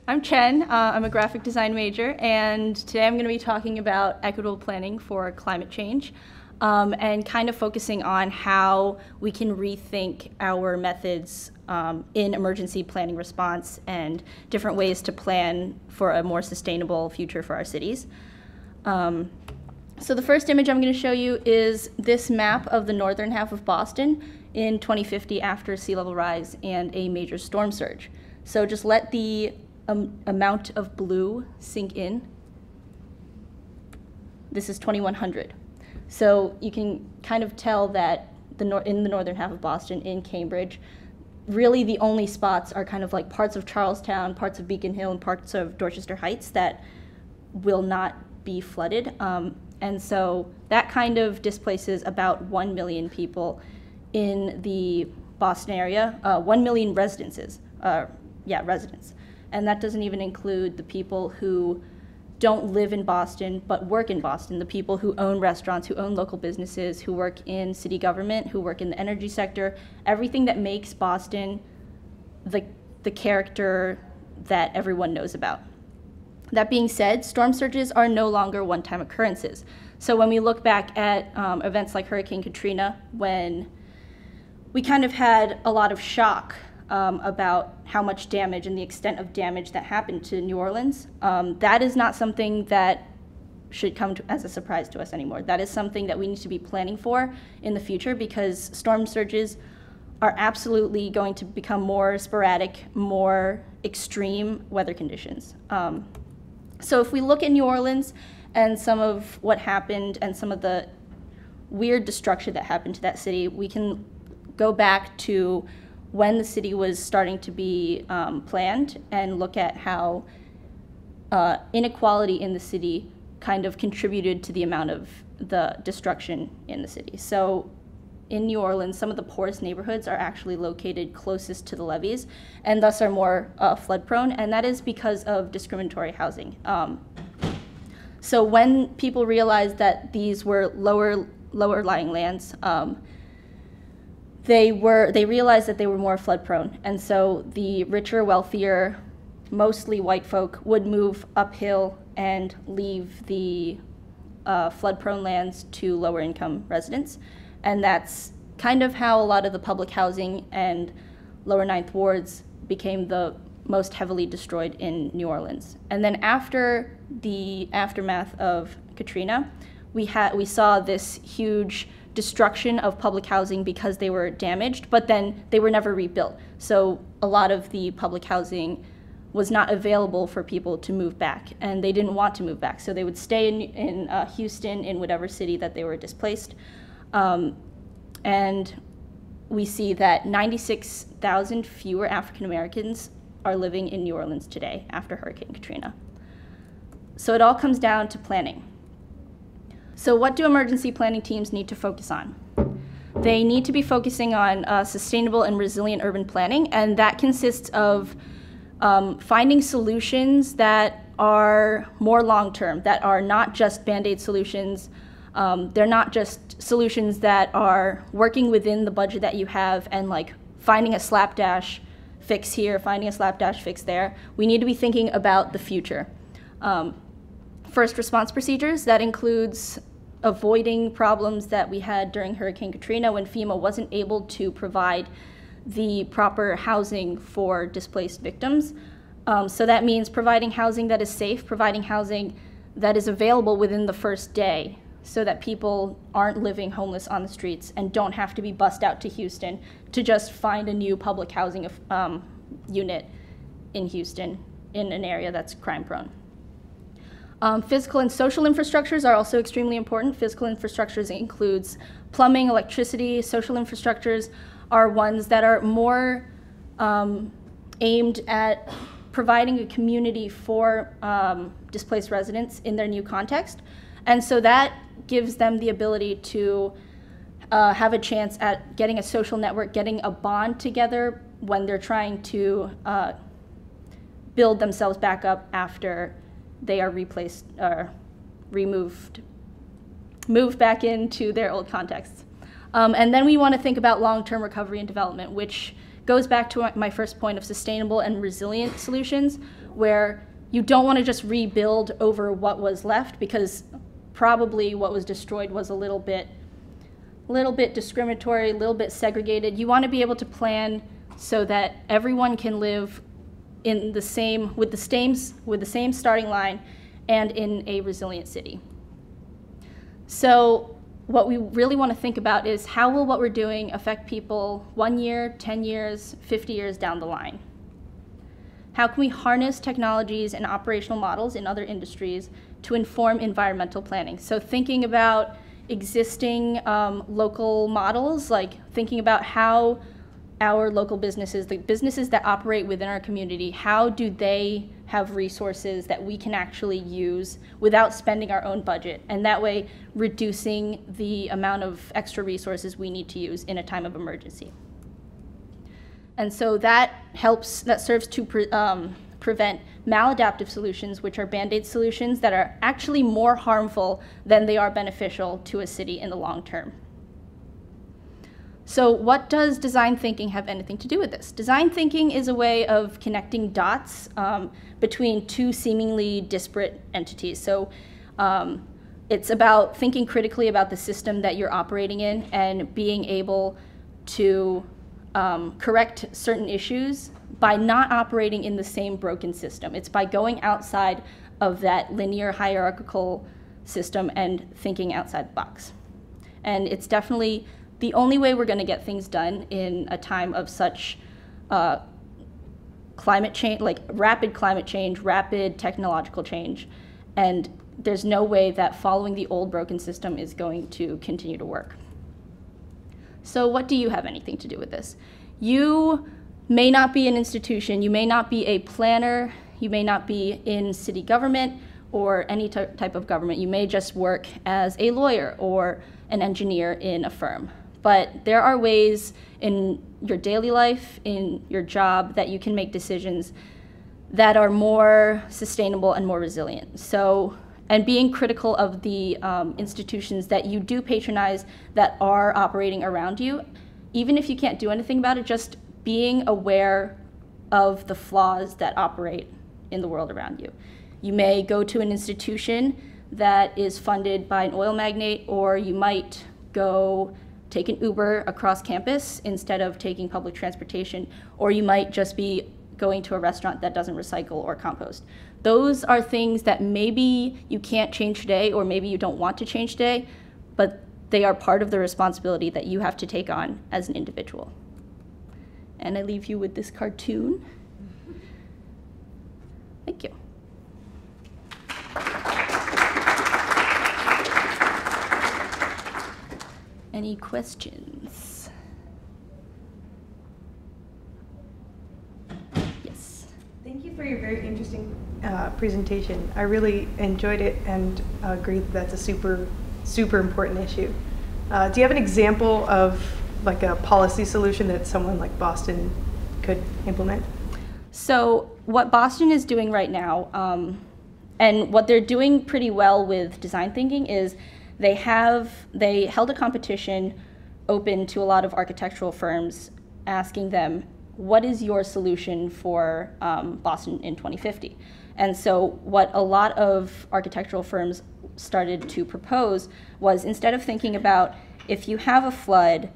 I'm Qian. I'm a graphic design major, and today I'm going to be talking about equitable planning for climate change, and kind of focusing on how we can rethink our methods in emergency planning response and different ways to plan for a more sustainable future for our cities. So the first image I'm going to show you is this map of the northern half of Boston in 2050 after sea level rise and a major storm surge. So just let the amount of blue sink in. This is 2100. So you can kind of tell that in the northern half of Boston, in Cambridge, really the only spots are kind of like parts of Charlestown, parts of Beacon Hill, and parts of Dorchester Heights that will not be flooded. And so that kind of displaces about 1 million people in the Boston area, 1 million residents. And that doesn't even include the people who don't live in Boston but work in Boston, the people who own restaurants, who own local businesses, who work in city government, who work in the energy sector, everything that makes Boston the character that everyone knows about. That being said, storm surges are no longer one-time occurrences. So when we look back at events like Hurricane Katrina, when we kind of had a lot of shock about how much damage and the extent of damage that happened to New Orleans, that is not something that should come as a surprise to us anymore. That is something that we need to be planning for in the future, because storm surges are absolutely going to become more sporadic, more extreme weather conditions. So if we look at New Orleans and some of what happened and some of the weird destruction that happened to that city, we can go back to when the city was starting to be planned and look at how inequality in the city kind of contributed to the amount of the destruction in the city. So in New Orleans, some of the poorest neighborhoods are actually located closest to the levees and thus are more flood prone, and that is because of discriminatory housing. So when people realized that these were lower lying lands, they realized that they were more flood prone, and so the richer, wealthier, mostly white folk would move uphill and leave the flood prone lands to lower income residents. And that's kind of how a lot of the public housing and lower Ninth Wards became the most heavily destroyed in New Orleans. And then after the aftermath of Katrina, we saw this huge destruction of public housing because they were damaged, but then they were never rebuilt. So a lot of the public housing was not available for people to move back, and they didn't want to move back. So they would stay in Houston, in whatever city that they were displaced. And we see that 96,000 fewer African Americans are living in New Orleans today after Hurricane Katrina. So it all comes down to planning. So what do emergency planning teams need to focus on? They need to be focusing on sustainable and resilient urban planning, and that consists of finding solutions that are more long-term, that are not just Band-Aid solutions. They're not just solutions that are working within the budget that you have and like finding a slapdash fix here, finding a slapdash fix there. We need to be thinking about the future. First response procedures, that includes avoiding problems that we had during Hurricane Katrina when FEMA wasn't able to provide the proper housing for displaced victims. So that means providing housing that is safe, providing housing that is available within the first day, so that people aren't living homeless on the streets and don't have to be bussed out to Houston to just find a new public housing unit in Houston in an area that's crime prone. Physical and social infrastructures are also extremely important. Physical infrastructures includes plumbing, electricity. Social infrastructures are ones that are more aimed at providing a community for displaced residents in their new context. And so that gives them the ability to have a chance at getting a social network, getting a bond together when they're trying to build themselves back up after they are replaced, moved back into their old contexts. And then we want to think about long-term recovery and development, which goes back to my first point of sustainable and resilient solutions, where you don't want to just rebuild over what was left, because probably what was destroyed was a little bit discriminatory, a little bit segregated. You want to be able to plan so that everyone can live in the same, with the same starting line and in a resilient city. So what we really want to think about is, how will what we're doing affect people 1 year, 10 years, 50 years down the line? How can we harness technologies and operational models in other industries to inform environmental planning? So thinking about existing local models, like thinking about how our local businesses, the businesses that operate within our community, how do they have resources that we can actually use without spending our own budget, and that way reducing the amount of extra resources we need to use in a time of emergency. And so that serves to prevent maladaptive solutions, which are Band-Aid solutions that are actually more harmful than they are beneficial to a city in the long term. So what does design thinking have anything to do with this? Design thinking is a way of connecting dots between two seemingly disparate entities. So it's about thinking critically about the system that you're operating in and being able to correct certain issues by not operating in the same broken system. It's by going outside of that linear hierarchical system and thinking outside the box. And it's definitely the only way we're going to get things done in a time of such climate change, like rapid climate change, rapid technological change. And there's no way that following the old broken system is going to continue to work. So what do you have anything to do with this? You may not be an institution, you may not be a planner, you may not be in city government or any type of government. You may just work as a lawyer or an engineer in a firm. But there are ways in your daily life, in your job, that you can make decisions that are more sustainable and more resilient. So, and being critical of the institutions that you do patronize that are operating around you, even if you can't do anything about it, just being aware of the flaws that operate in the world around you. You may go to an institution that is funded by an oil magnate, or you might go take an Uber across campus instead of taking public transportation, or you might just be going to a restaurant that doesn't recycle or compost. Those are things that maybe you can't change today, or maybe you don't want to change today, but they are part of the responsibility that you have to take on as an individual. And I leave you with this cartoon. Thank you. Any questions? Yes. Thank you for your very interesting presentation. I really enjoyed it and agree that that's a super, super important issue. Do you have an example of like a policy solution that someone like Boston could implement? So what Boston is doing right now, and what they're doing pretty well with design thinking, is they held a competition open to a lot of architectural firms, asking them, what is your solution for Boston in 2050? And so what a lot of architectural firms started to propose was, instead of thinking about, if you have a flood,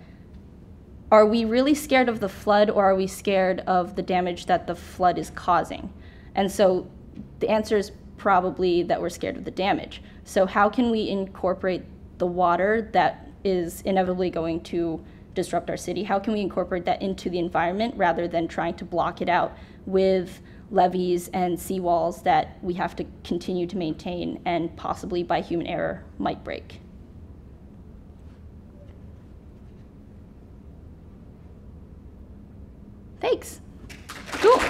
are we really scared of the flood, or are we scared of the damage that the flood is causing? And so the answer is probably that we're scared of the damage. So how can we incorporate the water that is inevitably going to disrupt our city? How can we incorporate that into the environment rather than trying to block it out with levees and seawalls that we have to continue to maintain and possibly by human error might break? Thanks. Cool.